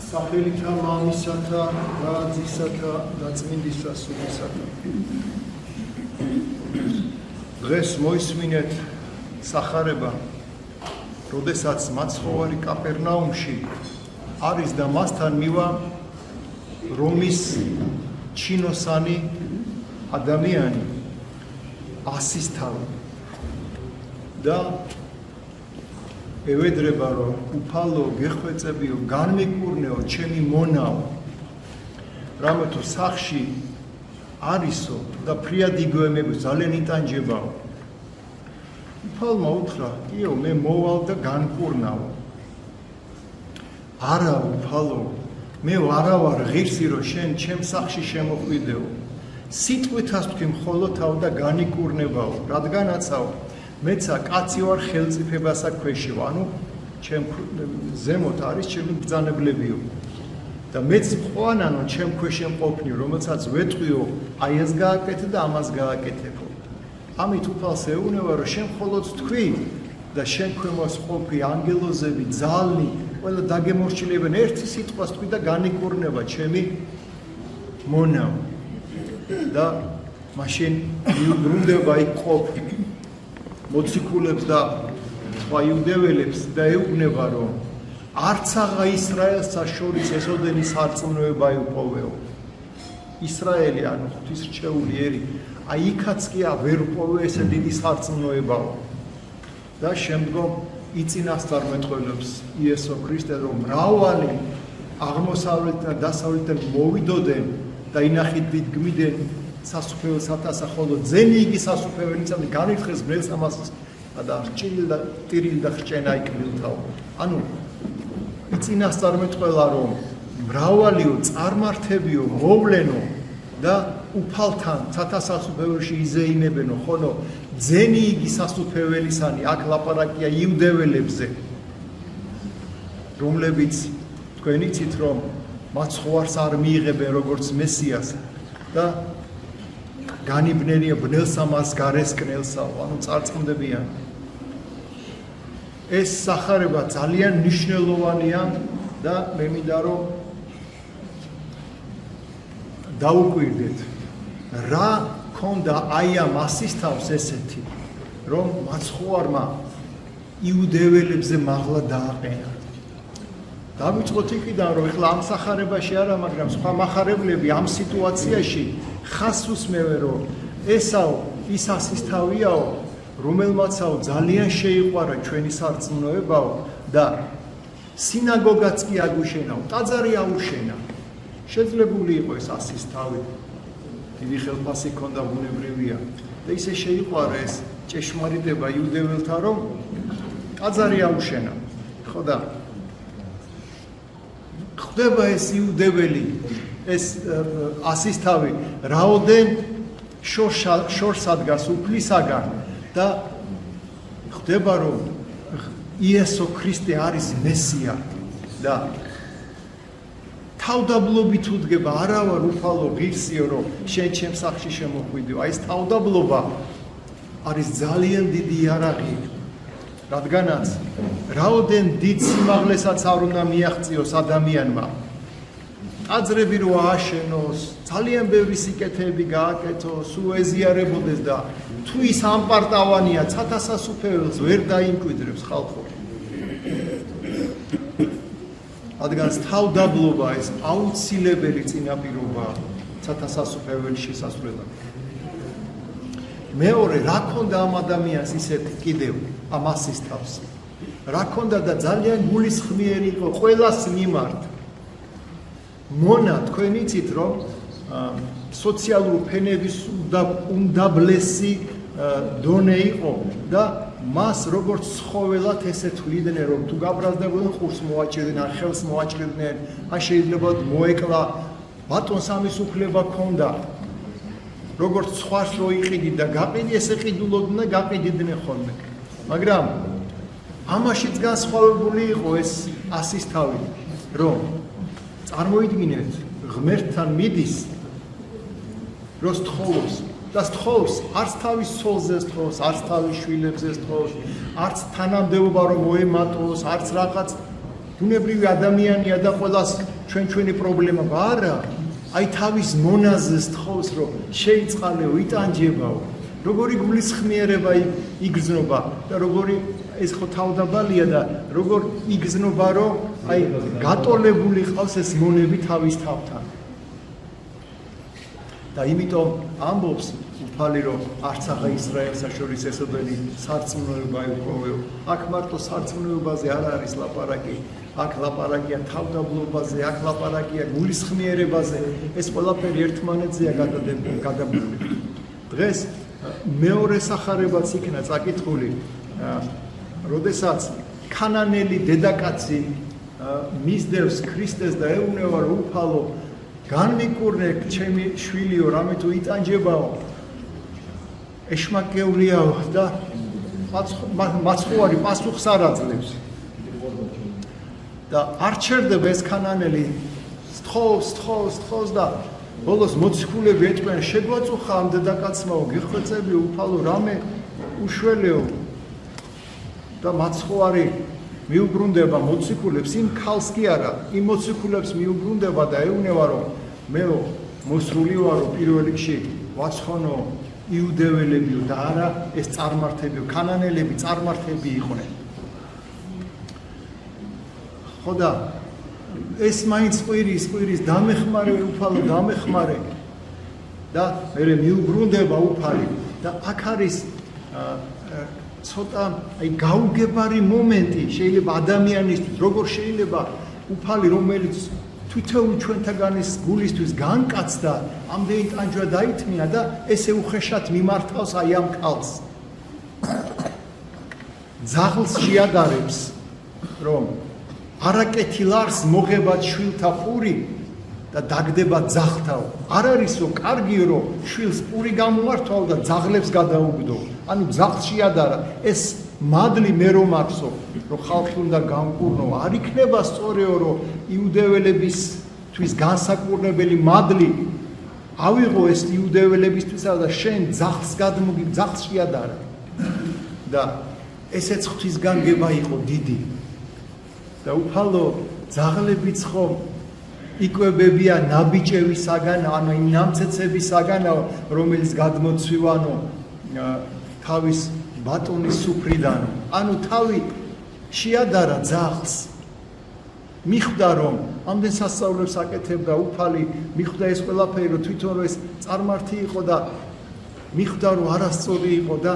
სახელითა მამისათა და ძისათა და წმინდისა სულისათა. დღეს მოისმინეთ სახარება, როდესაც მაცხოვარი კაპერნაუმში არის და მასთან მივა რომის ჩინოსანი ადამიანი ასისთავი და ევედრება რომ უფალო გეხვეწებიო განმიკურნეო ჩემი მონაო რამე თუ სახში არისო და ფრიად იგოემებო ძალიან იტანჯებაო უფალმა უთხრა იო მე მოვალ და განკურნაო არა უფალო მე ვარავარ ღირსი რომ შენ ჩემ სახში შემოხვიდეო სიტყვითას თქვი მხოლოთაო და განიკურნებაო რადგანაცაო მეცა კაცი ვარ ხელწიფებასა ქვეშიო ანუ ჩემ ზემოთ არის ჩემი ბრძანებლებიო და მეც მყვანანო ჩემ ქვეშ ემყოფნიო რომელსაც ვეტყვიო აი ეს გააკეთე და ამას გააკეთებო ამით უფალს ეუბნება რომ შენ მხოლოდ თქვი და შენ ქვემოს ყოფი ანგელოზები ძალნი ყველა დაგემორჩილებენ ერთი სიტყვას თქვი და განიკურნება ჩემი მონაო და მაშინ ბრუნდება იქ ყოფი მოციქულებს და სხვა იუდეველებს და ეუბნება რომ არც აღა ისრაელსა შორის ესოდენი სარწმუნოება იუპოვეო ისრაელი ანუ ღვთისრჩეული ერი აი იქაც კი ვერ უპოვე ესე დიდი სარწმუნოებაო და შემდგომ იწინასწარ მეტყველებს იესო ქრისტე რომ მრავალი აღმოსავლეთიდან და დასავლეთიდან მოვიდოდნენ და ინახით დიდგმიდან სასუფეველს ათასა ხოლო ძენი იგი სასუფეველი წამი განირხეს ბრელს ამას და ჭილი და ტირილი და ხრჭენა იკბილთაო ანუ იწინასწარ მეტყველა რომ მრავალიო წარმართებიო მოვლენო და უფალთან ცათასასუფეველში იზეიმებენო ხოლო ძენი იგი სასუფეველისანი აქ ლაპარაკია იუდეველებზე რომლებიც თქვენ იცით რომ მაცხოვარს არ მიიღებენ როგორც მესიას და განიბნენია ბნელსამას გარესკნელსაო ანუ წარწმუნდებიან ეს სახარება ძალიან მნიშვნელოვანია და მე მინდა რომ დაუკვირდეთ რა ქონდა აი ამ ასისთავს ესეთი რომ მაცხოვარმა იუდეველებზე მაღლა დააყენა დავიწყოთ იქიდან რომ ეხლა ამ სახარებაში არა მაგრამ სხვა מחარებლები ამ სიტუაციაში ხას უსმევენ რომ ესაო ის ასისთავიაო რომელმაცაო ძალიან შეიყვარა ჩვენი სარწმუნოებაო და სინაგოგაც კი აგუშენაო ტაძარი აუშენა შეძლებული იყო ეს ასისთავი დიდი ხელფასი ქონდა ბუნებრივია და ისე შეიყვარა ეს ჭეშმარიტება იუდეველთა რომ ტაძარი აუშენა ხო და ხდება ეს იუდეველი ეს ასისთავი რაოდენ შორს ადგას უფლისაგან და ხდება რომ იესო ქრისტე არის მესია და თავდაბლობით უდგება არა ვარ უფალო ღირსიო რომ შენ ჩემ სახში შემოხვიდეო აი ეს თავდაბლობა არის ძალიან დიდი იარაღი რადგანაც რაოდენ დიდ სიმაღლესაც არ უნდა მიაღწიოს ადამიანმა ტაძრები რო ააშენოს ძალიან ბევრი სიკეთეები გააკეთოს უეზიარებოდეს და თუ ის ამპარტავანია ცათასასუფეველს ვერ დაიმკვიდრებს ხალხო რადგანაც თავდაბლობა ეს აუცილებელი წინაპირობაა ცათასასუფეველის შესასვლელად მეორე რა ქონდა ამ ადამიანს ისეთ კიდევ ამ ასისთავს რა ქონდა და ძალიან გულისხმიერი იყო ყველას მიმართ მონა თქვენ იცით რომ სოციალური ფენების უმდაბლესი დონე იყო და მას როგორც ცხოველად ესე თვლიდნენ რომ თუ გაბრაზდებოდნენ ყურს მოაჭრდნენ ან ხელს მოაჭრდნენ ან შეიძლება მოეკლა ბატონს ამის უფლება ჰქონდა როგორც სხვას რო იყიდი და გაყიდი ესე ყიდულობდნენ და გაყიდიდნენ ხოლმე მაგრამ ამაშიც განსხვავებული იყო ეს ასისთავი რომ წარმოიდგინეთ ღმერთთან მიდის რო სთხოვს და სთხოვს არც თავის ცოლზე სთხოვს არც თავის შვილებზე სთხოვს არც თანამდებობა რომ მოემატოს არც რაღაც ბუნებრივი ადამიანია და ყველას ჩვენი პრობლემა არა. აი თავის მონაზეს თხოვს, რომ შეიწყალეო, იტანჯებაო. როგორი გულისხმიერება იგრძნობა და როგორი ეს ხო თავდაბალია და როგორ იგრძნობა, რომ აი გატოლებული ყავს ეს მონები თავის თავთან. და იმიტომ ამბობს უფალი, რომ არც აღა ისრაელს შორის ესოდენი სარწმუნოება ეყოვეო. აქ მარტო სარწმუნოებაზე არ არის ლაპარაკი, აქ ლაპარაკია თავდაბლობაზე, აქ ლაპარაკია გულისხმიერებაზე. ეს ყველაფერი ერთმანეთზეა გადაბმული. დღეს მეორე სახარებაც იქნა წაკითხული, როდესაც ქანანელი დედაკაცი მისდევს ქრისტეს და ეუბნება, რომ უფალო განმიკურნე ჩემი შვილიო, რამე თუ იტანჯებაო, ეშმაკეულიაო და მაცხოვარი პასუხს არ აძლევს. და არ ჩერდება ეს ქანანელი, სთხოვს და ბოლოს მოციქულები ეტყვიან, შეგვაწუხა ამ დედაკაცმაო, გიხვეწები უფალო, რამე უშველეო. და მაცხოვარი მიუბრუნდება მოციქულებს, იმ ქალს კი არა, იმ მოციქულებს მიუბრუნდება და ეუბნება, რომ მე მოსრული ვარო პირველ რიგში ვაცხონო იუდეველებიო და არა ეს წარმართებიო, ქანანელები წარმართები იყვნენ. ხო და ეს მაინც ყვირის დამეხმარე უფალო, დამეხმარე და მე მიუბრუნდება უფალი და აქ არის ცოტა აი გაუგებარი მომენტი შეიძლება ადამიანისთვის, როგორ შეიძლება უფალი, რომელიც თვითონ ჩვენთაგანის გულისთვის განკაცდა, ამდენი ტანჯვა დაითმია და ესე უხეშად მიმართავს აი ამ კალს. ძაღლს შეადარებს, რომ არაკეთილარს მოგებად შვილთა პური და დაგდება ძაღლთაო. არ არისო კარგიო, რომ შვილს პური გამომართვაო და ძაღლებს გადაუგდო. ანუ ძაღლს შეადარა, ეს მადლი მე რომ აქვსო, რომ ხალხი უნდა გამკურნო, არ იქნება სწორეო, რომ იუდეველებისთვის განსაკურნებელი მადლი ავიღო ეს იუდეველებისთვისა და შენ ძაღლს ძაღლს შეადარა. და ესეც ღვთისგანგება იყო დიდი. და უფალო ძაღლებიც ხო იკვებებიან ნაბიჭევისაგან, ანუ იმ ნამცეცებისაგანო, რომელიც გადმოცვივანო თავის ბატონის სუფრიდან. ანუ თავი შეადარა ძაღლს. მიხვდა, რომ ამდენ სასწაულებს აკეთებდა უფალი, მიხვდა ეს ყველაფერი, რომ თვითონ ეს წარმართი იყო და მიხვდა, რომ არასწორი იყო და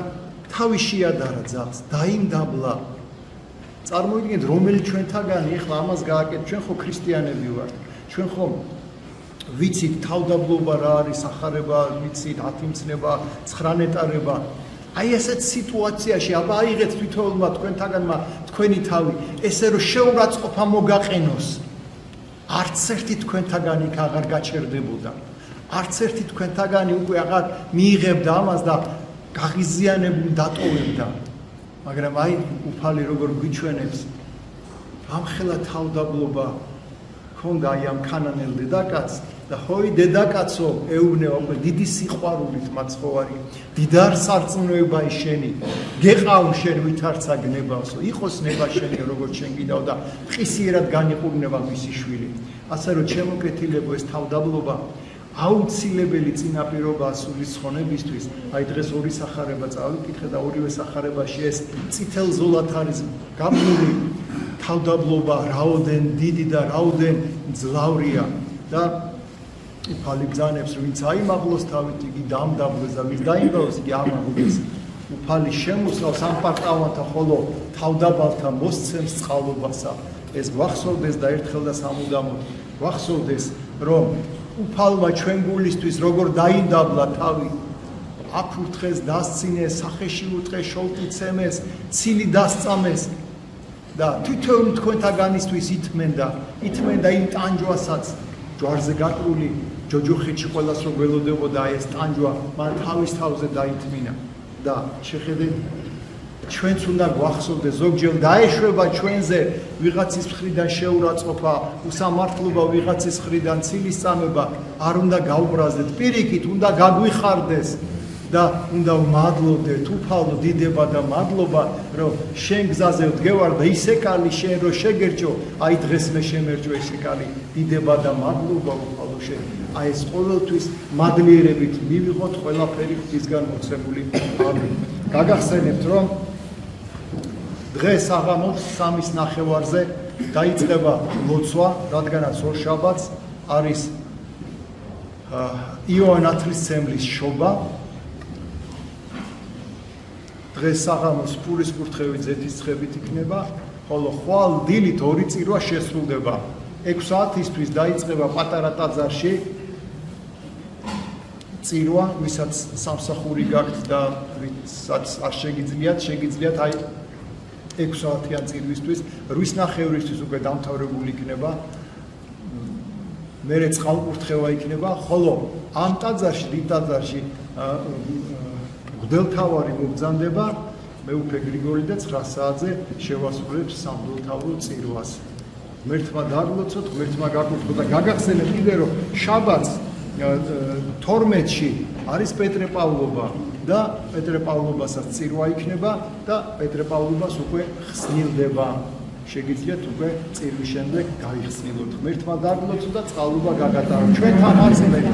თავი შეადარა ძაღლს, დაიმდაბლა. წარმოიდგინეთ, რომელი ჩვენთაგანი ეხლა ამას გააკეთეთ, ჩვენ ხო ქრისტიანები ვართ, ჩვენ ხო ვიცით თავდაბლობა რა არის, სახარება ვიცით, ათიმცნება, ცხრანეტარება. აი ესეთ სიტუაციაში აბა აიღეთ თვითონმა თქვენთაგანმა თქვენი თავი, ესე რომ შეურაცხყოფა მოგაყენოს. არც ერთი თქვენთაგანი იქ აღარ გაჩერდებოდა. არც ერთი თქვენთაგანი უკვე აღარ მიიღებდა ამას და გაღიზიანებული დატოვებდა. მაგრამ აი უფალი როგორ გვიჩვენებს, ამხელა თავდაბლობა ქონდა აი ამ ქანანელ დედაკაცს და ხოი დედაკაცო ეუბნება უკვე დიდი სიყვარულით მაცხოვარი, დიდარ სარწმუნოებაა შენი, გეყავ შენ ვითარცა გნებავსო, იყოს ნება შენი როგორც შენ გიდაო და ყისიერად განიყურნება მისი შვილი. ასე რომ ჩემოკეთილებო ეს თავდაბლობა აუცილებელი წინაპირობაა სული ცხონებისთვის. აი დღეს ორი სახარება წავიკითხე და ორივე სახარებაში ეს წითელ ზოლად არის გაბნული თავდაბლობა, რაოდენ დიდი და რაოდენ ძლავრია და უფალი ბრძანებს, ვინც აიმაღლოს თავით, იგი დამდაბლოს და ვინც დაიმბავოს, იგი ამაღლოს. უფალი შემოსავს ამ პარტავანთა, ხოლო თავდაბალთა მოსცემს წყალობასა. ეს გვახსოვდეს და ერთხელ და სამუდამოდ გვახსოვდეს, რომ უფალმა ჩვენ გულისთვის როგორ დაინდაბლა თავი, აფურთხეს, დასცინეს, სახეში უტყეს, შოლტიცემეს, ცილი დასწამეს და თვითონ თქვენთაგანისთვის ითმენდა იმ ტანჯვასაც, ჯვარზე გაკრული ჯოჯოხეთში ყველას რო გველოდებოდა ეს ტანჯვა, მან თავის თავზე დაითმინა და შეხედეთ, ჩვენც უნდა გვახსოვდეს, ზოგჯერ დაეშვება ჩვენზე ვიღაცის მხრიდან შეურაცხყოფა, უსამართლობა ვიღაცის მხრიდან, ცილის წამება, არ უნდა გავბრაზდეთ, პირიქით უნდა გაგვიხარდეს, და უნდა ვმადლობდეთ უფალო დიდება და მადლობა რომ შენ გზაზე ვდგევარ და ისე კალი შენ რო შეგერჯო აი დღეს მე შემერჯო ესე კალი დიდება და მადლობა უფალო შენ აი ეს ყოველთვის მადლიერებით მივიღოთ ყველაფერი ღვთისგან მოცემული ამინ გაგახსენებთ რომ დღეს აღამოც 3-ის ნახევარზე დაიწყება ლოცვა რადგანაც ორშაბათს არის იოან ათლისმცემლის შობა დღეს საღამოს პურის კურთხევით ზეთის ცხებით იქნება, ხოლო ხვალ დილით 2 წირვა შესრულდება. 6 საათისთვის დაიწყება პატარა ტაძარში წირვა, ვისაც სამსახური გაქვთ და ვისაც არ შეგიძლიათ აი 6 საათიან წირვისთვის, 8:30-ისთვის უკვე დამთავრებული იქნება. მერე წყალკურთხევა იქნება, ხოლო ამ ტაძარში, დიდ ტაძარში მღვდელმთავარი მობრძანდება, მეუფე გრიგორი და 9 საათზე შევასრულებს სამღვდელმთავრო წირვას. ღმერთმა დაგლოცოთ, ღმერთმა გაკურთხოთ და გაგახსენებთ კიდე რომ შაბათს 12-ში არის პეტრე-პავლობა და პეტრე-პავლობასაც წირვა იქნება და პეტრე-პავლობას უკვე ხსნილდება. შეგიძლიათ უკვე წირვის შემდეგ გაიხსნილოთ. ღმერთმა დაგლოცოთ და წყალობა გაგატაროთ. ჩვენ თამარწმეთ.